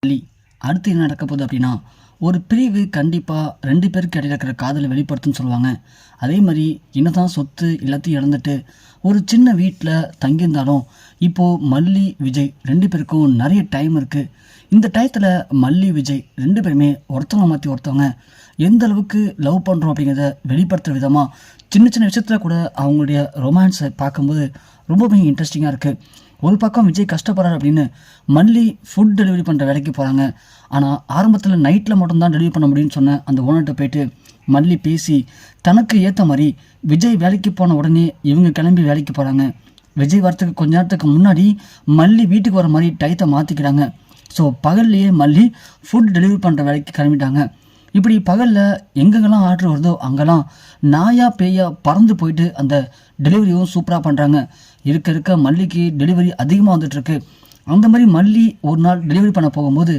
வழி. அடுத்து என்ன நடக்க போகுது அப்படின்னா, ஒரு பிரிவு கண்டிப்பாக ரெண்டு பேருக்கு இடையில இருக்கிற காதலை வெளிப்படுத்துன்னு சொல்லுவாங்க. அதே மாதிரி என்னதான் சொத்து எல்லாத்தையும் இழந்துட்டு ஒரு சின்ன வீட்டில் தங்கியிருந்தாலும் இப்போது மல்லி விஜய் ரெண்டு பேருக்கும் நிறைய டைம் இருக்குது. இந்த டயத்தில் மல்லி விஜய் ரெண்டு பேருமே ஒருத்தவங்க மாற்றி ஒருத்தவங்க எந்த அளவுக்கு லவ் பண்ணுறோம் அப்படிங்கிறத வெளிப்படுத்துகிற விதமாக சின்ன சின்ன விஷயத்தில் கூட அவங்களுடைய ரொமான்ஸை பார்க்கும்போது ரொம்பவே இன்ட்ரெஸ்டிங்காக இருக்குது. ஒரு பக்கம் விஜய் கஷ்டப்படுறாரு அப்படின்னு மல்லி ஃபுட் டெலிவரி பண்ணுற வேலைக்கு போகிறாங்க. ஆனால் ஆரம்பத்தில் நைட்டில் மட்டும்தான் டெலிவரி பண்ண முடியும்னு சொன்ன அந்த ஓனர்கிட்ட போயிட்டு மல்லி பேசி தனக்கு ஏற்ற மாதிரி விஜய் வேலைக்கு போன உடனே இவங்க கிளம்பி வேலைக்கு போகிறாங்க. விஜய் வரத்துக்கு கொஞ்ச நேரத்துக்கு முன்னாடி மல்லி வீட்டுக்கு வர மாதிரி டயத்தை மாற்றிக்கிறாங்க. ஸோ பகல்லையே மல்லி ஃபுட் டெலிவரி பண்ணுற வேலைக்கு கிளம்பிட்டாங்க. இப்படி பகலில் எங்கெங்கெல்லாம் ஆர்டர் வருதோ அங்கெல்லாம் நாயா பேயா பறந்து போயிட்டு அந்த டெலிவரியும் சூப்பராக பண்ணுறாங்க. இருக்க இருக்க மல்லிக்கு டெலிவரி அதிகமாக வந்துட்டுருக்கு. அந்த மாதிரி மல்லி ஒரு நாள் டெலிவரி பண்ண போகும்போது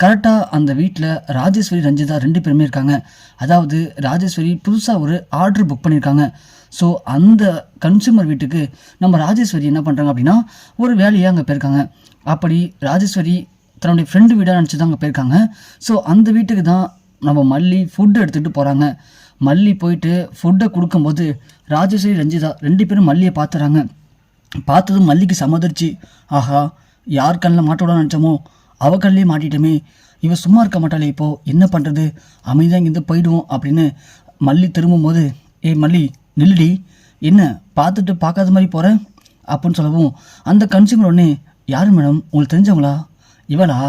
கரெக்டாக அந்த வீட்டில் ராஜேஸ்வரி ரஞ்சிதா ரெண்டு பேருமே இருக்காங்க. அதாவது ராஜேஸ்வரி புதுசாக ஒரு ஆர்டர் புக் பண்ணியிருக்காங்க. ஸோ அந்த கன்சூமர் வீட்டுக்கு நம்ம ராஜேஸ்வரி என்ன பண்ணுறாங்க அப்படின்னா ஒரு வேலையாக அங்கே போயிருக்காங்க. அப்படி ராஜேஸ்வரி தன்னுடைய ஃப்ரெண்டு வீடாக நினச்சி தான் அங்கே போயிருக்காங்க. ஸோ அந்த வீட்டுக்கு தான் நம்ம மல்லி ஃபுட்டு எடுத்துகிட்டு போகிறாங்க. மல்லி போயிட்டு ஃபுட்டை கொடுக்கும்போது ராஜேஸ்வரி ரஞ்சிதா ரெண்டு பேரும் மல்லியை பார்த்துறாங்க. பார்த்ததும் மல்லிக்கு சம்மதிச்சு, ஆஹா யார் கண்ணில் மாட்ட விட நினச்சோமோ அவ கண்ணிலே மாட்டிட்டோமே, இவ சும்மா இருக்க மாட்டாளே, இப்போது என்ன பண்ணுறது, அமைதியாக இங்கேருந்து போயிடுவோம் அப்படின்னு மல்லி திரும்பும்போது, ஏய் மல்லி நில்லுடி, என்ன பார்த்துட்டு பார்க்காத மாதிரி போகிற அப்படின்னு சொல்லவும் அந்த கன்சியூமர் உடனே, யார் மேடம் உங்களுக்கு தெரிஞ்சவங்களா, இவளா,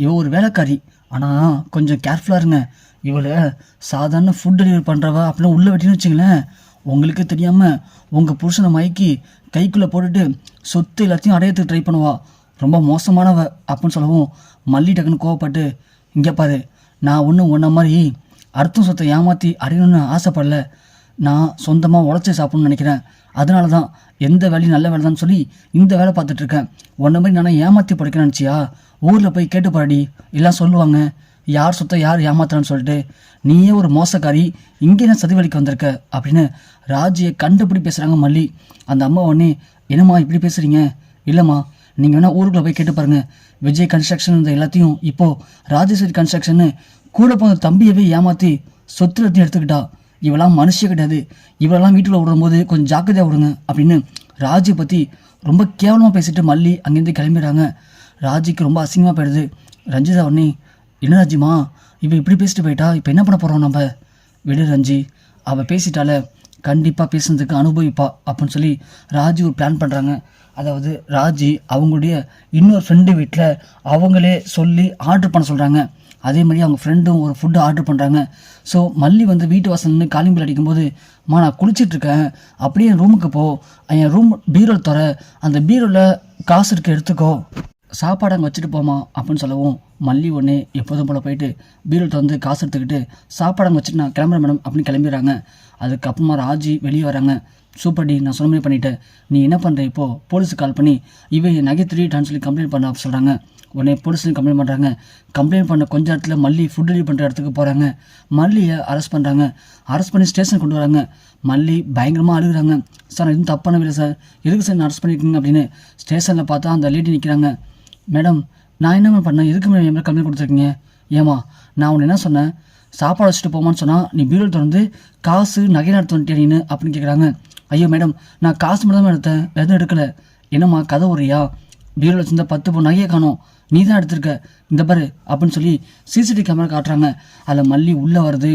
இவ ஒரு வேலைக்காரி, ஆனால் கொஞ்சம் கேர்ஃபுல்லாக இருங்க, இவளை சாதாரண ஃபுட் டெலிவரி பண்ணுறவ அப்படின்னு உள்ளே வெட்டின்னு வச்சிங்களேன், உங்களுக்கு தெரியாமல் உங்கள் புருஷனை மயக்கி கைக்குள்ளே போட்டுட்டு சொத்து எல்லாத்தையும் அடையத்துக்கு ட்ரை பண்ணுவா, ரொம்ப மோசமானவ அப்படின்னு சொல்லவும் மல்லி டக்குன்னு கோவப்பட்டு, இங்கே பாரு, நான் ஒன்றும் ஒன்றை மாதிரி அடுத்த சொத்தை ஏமாற்றி அடையணும்னு ஆசைப்படல, நான் சொந்தமாக உழைச்சி சாப்பிட்ணுன்னு நினைக்கிறேன், அதனால தான் எந்த வேலையும் நல்ல வேலை தான் சொல்லி இந்த வேலை பார்த்துட்ருக்கேன், உன்ன மாதிரி நானே ஏமாற்றி படிக்கிறேன் நினச்சியா, ஊரில் போய் கேட்டு பாடி எல்லாம் சொல்லுவாங்க யார் சொத்தை யார் ஏமாத்துறான்னு சொல்லிட்டு, நீயே ஒரு மோசக்காரி, இங்கே என்ன சதிவலிக்கு வந்திருக்க அப்படின்னு ராஜியை கண்டுபிடி பேசுகிறாங்க மல்லி. அந்த அம்மா உடனே, என்னம்மா இப்படி பேசுகிறீங்க, இல்லைம்மா நீங்கள் வேணால் ஊருக்குள்ளே போய் கேட்டு பாருங்கள், விஜய் கன்ஸ்ட்ரக்ஷன் இந்த எல்லாத்தையும் இப்போது ராஜேஸ்வரி கன்ஸ்ட்ரக்ஷன்னு கூட போன தம்பியவே ஏமாற்றி சொத்து எல்லாத்தையும் எடுத்துக்கிட்டா, இவெல்லாம் மனுஷே கிடையாது, இவளெல்லாம் வீட்டுக்குள்ளே விடும்போது கொஞ்சம் ஜாக்கிரதையாக விடுங்க அப்படின்னு ராஜியை பற்றி ரொம்ப கேவலமாக பேசிட்டு மல்லி அங்கேருந்து கிளம்பிடுறாங்க. ராஜிக்கு ரொம்ப அசிங்கமாக போயிடுது. ரஞ்சிதா உடனே, என்ன ராஜிமா இவ இப்படி பேசிட்டு போயிட்டா, இப்போ என்ன பண்ண போகிறோம் நம்ம, விடு ரஞ்சி, அவள் பேசிட்டால கண்டிப்பாக பேசுனதுக்கு அனுபவிப்பா அப்படின்னு சொல்லி ராஜி ஒரு பிளான் பண்ணுறாங்க. அதாவது ராஜி அவங்களுடைய இன்னொரு ஃப்ரெண்டு வீட்டில் அவங்களே சொல்லி ஆர்டர் பண்ண சொல்கிறாங்க. அதே மாதிரி அவங்க ஃப்ரெண்டும் ஒரு ஃபுட்டு ஆர்டர் பண்ணுறாங்க. ஸோ மல்லி வந்து வீட்டு வாசல் நின்று காலிங் பெல் அடிக்கும்போது, நான் குளிச்சிட்ருக்கேன், அப்படியே என் ரூமுக்கு போ, என் ரூம் பீரோல் தர, அந்த பீரோவில் காசு இருக்க எடுத்துக்கோ, சாப்பாடு அங்கே வச்சுட்டு போமா அப்படின்னு சொல்லவும் மல்லி ஒன்று எப்போதும் போல் போயிட்டு பீரோல் வந்து காசு எடுத்துக்கிட்டு சாப்பாடு அங்கே வச்சுட்டு நான் கிளம்புறேன் மேடம் அப்படின்னு கிளம்பிடுறாங்க. அதுக்கப்புறமா ராஜி வெளியே வராங்க. சூப்பர் டி, நான் சொன்ன மாதிரி பண்ணிவிட்டேன், நீ என்ன பண்ணுற, இப்போது போலீஸுக்கு கால் பண்ணி இவன் நகை திருடிட்டான்னு சொல்லி கம்ப்ளைண்ட் பண்ண சொல்கிறாங்க. உடனே போலீஸ்லையும் கம்ப்ளைண்ட் பண்ணுறாங்க. கம்ப்ளைண்ட் பண்ண கொஞ்ச இடத்துல மல்லி ஃபுட் டெலிவரி பண்ணுற இடத்துக்கு போகிறாங்க. மல்லியை அரெஸ்ட் பண்ணுறாங்க. அரெஸ்ட் பண்ணி ஸ்டேஷன் கொண்டு வராங்க. மல்லி பயங்கரமாக அழுகுறாங்க. சார் நான் எதுவும் தப்பானவில்லை சார், எதுக்கு சார் நான் அரெஸ்ட் பண்ணியிருக்கீங்க அப்படின்னு ஸ்டேஷனில் பார்த்தா அந்த லேடி நிற்கிறாங்க. மேடம் நான் என்ன பண்ணேன், எதுக்கு மேடம் என் மேலே கம்ப்ளைண்ட் கொடுத்துருக்கீங்க, ஏமா நான் உன்னை என்ன சொன்னேன், சாப்பாடு வச்சுட்டு போமான்னு சொன்னால் நீ பீரோல் திறந்து காசு நகை நடத்து வந்துட்டியா நீனு அப்படின்னு கேட்குறாங்க. ஐயோ மேடம் நான் காசு மட்டும் தான் எடுத்தேன், எதுவும் எடுக்கலை, என்னம்மா கதை உரியா, பீரோல் வச்சுருந்தா 10 நகையை காணும், நீ தான் எடுத்திருக்க, இந்த பாரு அப்படின்னு சொல்லி சிசிடிவி கேமரா காட்டுறாங்க. அதில் மல்லி உள்ளே வருது,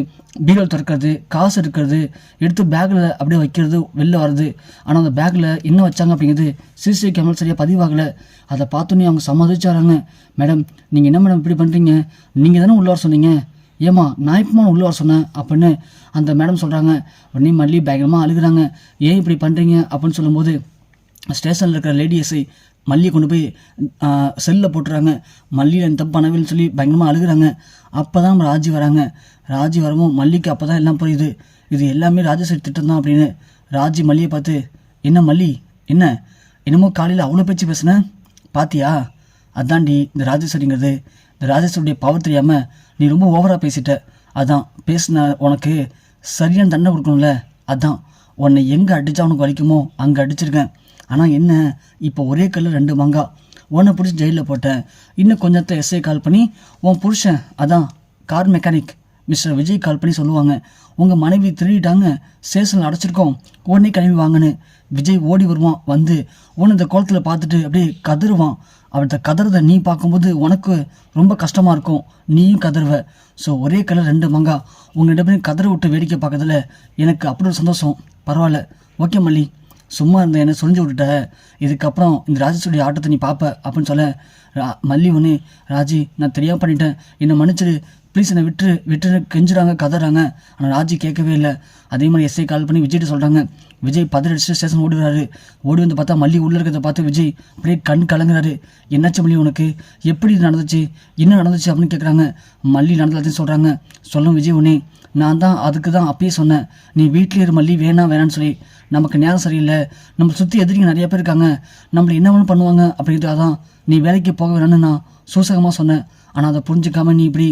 பீரோல் திறக்கிறது, காசு எடுக்கிறது, எடுத்து பேக்கில் அப்படியே வைக்கிறது, வெளில வருது. ஆனால் அந்த பேக்கில் என்ன வச்சாங்க அப்படிங்கிறது சிசிடிவி கேமரா சரியாக பதிவாகலை. அதை பார்த்தோன்னே அவங்க சம்மதிச்சு வராங்க. மேடம் நீங்கள் என்ன மேடம் இப்படி பண்ணுறீங்க, நீங்கள் தானே உள்ளே வர சொன்னீங்க, ஏமா நான் இப்போ உள்ளே வர சொன்னேன் அப்படின்னு அந்த மேடம் சொல்கிறாங்க. உடனே மல்லி பயங்கரமாக அழுகுறாங்க. ஏன் இப்படி பண்ணுறீங்க அப்படின்னு சொல்லும்போது ஸ்டேஷனில் இருக்கிற லேடிஸை மல்லியை கொண்டு போய் செல்லில் போட்டுறாங்க. மல்லியில் எந்த பண்ணவில்லைன்னு சொல்லி பயங்கரமாக அழுகுறாங்க. அப்போ தான் நம்ம ராஜி வராங்க. ராஜி வரவும் மல்லிக்கு அப்போ தான் எல்லாம் புரியுது, இது எல்லாமே ராஜேஸ்வரி திட்டம் தான் அப்படின்னு. ராஜி மல்லியை பார்த்து, என்ன மல்லி, என்ன என்னமோ காலையில் அவ்வளோ பேச்சு பேசுனேன் பாத்தியா, அதான்டி இந்த ராஜேஸ்வரிங்கிறது, இந்த ராஜேஸ்வரியுடைய பவர் தெரியாமல் நீ ரொம்ப ஓவராக பேசிட்ட, அதான் பேசின உனக்கு சரியான தண்டனை கொடுக்கணும்ல, அதான் உன்னை எங்கே அடித்தா உனக்கு வலிக்குமோ அங்கே அடிச்சிருக்கேன். ஆனால் என்ன, இப்போ ஒரே கல்லில் 2 மாங்காய், உன்னை பிடிச்சி ஜெயிலில் போட்டேன். இன்னும் கொஞ்ச நேரத்தில் எஸ்ஐ கால் பண்ணி உன் புருஷன் அதான் கார் மெக்கானிக் மிஸ்டர் விஜய் கால் பண்ணி சொல்லுவாங்க, உங்கள் மனைவி திருடிட்டாங்க, ஸ்டேஷனில் அடைச்சிருக்கோம், உடனே கிளம்பி வாங்கன்னு. விஜய் ஓடி வருவான். வந்து உன்னை இந்த கோலத்தில் பார்த்துட்டு அப்படியே கதறுவான். அவர்கிட்ட கதறதை நீ பார்க்கும்போது உனக்கு ரொம்ப கஷ்டமாக இருக்கும், நீயும் கதறுவ. ஸோ ஒரே கலர் ரெண்டு மங்கா உங்கள் ரெண்டு பேரும் கதற விட்டு வேடிக்கை பார்க்கறதுல எனக்கு அப்படி ஒரு சந்தோஷம். பரவாயில்ல, ஓகே மல்லி, சும்மா இருந்த என்னை சொரிஞ்சு விட்டுட்ட, இதுக்கப்புறம் இந்த ராஜேஷுடைய ஆட்டத்தை நீ பார்ப்ப அப்படின்னு சொல்ல மல்லி ஒன்று, ராஜி நான் தெரியாமல் பண்ணிட்டேன், என்னை மன்னிச்சிடு ப்ளீஸ், என்னை விட்டுன்னு கெஞ்சுறாங்க கதறாங்க. ஆனால் ராஜி கேட்கவே இல்லை. அதே மாதிரி எஸ்ஐ கால் பண்ணி விஜய்ட்டு சொல்கிறாங்க. விஜய் பதறடிச்சு ஸ்டேஷன் ஓடுறாரு. ஓடி வந்து பார்த்தா மல்லி உள்ளே இருக்கிறத பார்த்து விஜய் அப்படியே கண் கலங்குறாரு. என்னாச்சு மல்லி, உனக்கு எப்படி இது நடந்துச்சு, என்ன நடந்துச்சு அப்படின்னு கேட்குறாங்க. மல்லி நடந்ததுன்னு சொல்கிறாங்க. சொல்லும் விஜய் உடனே, நான் தான் அதுக்கு தான் அப்பயே சொன்னேன், நீ வீட்டிலே இரு மல்லி, வேணான்னு சொல்லி. நமக்கு நேரம் சரியில்லை, நம்ம சுற்றி எதிரிங்க நிறைய பேர் இருக்காங்க, நம்மளை என்ன வேணும் பண்ணுவாங்க அப்படின்றதுக்காக தான் நீ வேலைக்கு போக வேணான்னு நான் சூசகமாக சொன்னேன். ஆனால் அதை புரிஞ்சுக்காம நீ இப்படி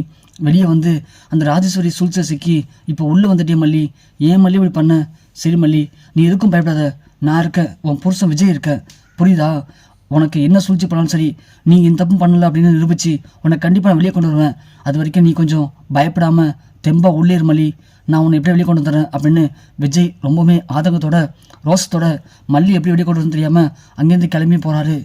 வெளியே வந்து அந்த ராஜேஸ்வரி சூழ்ச்சி சிக்கி இப்போ உள்ளே வந்துட்டே மல்லி, ஏன் மல்லி இப்படி பண்ண? சரி மல்லி, நீ எதுக்கும் பயப்படாத, நான் இருக்கேன், உன் புருஷன் விஜய் இருக்கேன், புரியுதா? உனக்கு என்ன சூழ்ச்சி பண்ணாலும் சரி, நீ இந்த தப்பு பண்ணல அப்படின்னு நிரூபித்து உன்னை கண்டிப்பாக நான் வெளியே கொண்டு வருவேன். அது வரைக்கும் நீ கொஞ்சம் பயப்படாமல் தெம்பா உள்ளே இரு மல்லி, நான் உன்னை எப்படி வெளியே கொண்டு வந்துடுறேன் அப்படின்னு விஜய் ரொம்பவுமே ஆதங்கத்தோட ரோசத்தோட மல்லி எப்படி வெளியே கொண்டு வந்து தெரியாமல் அங்கேருந்து கிளம்பி போகிறாரு.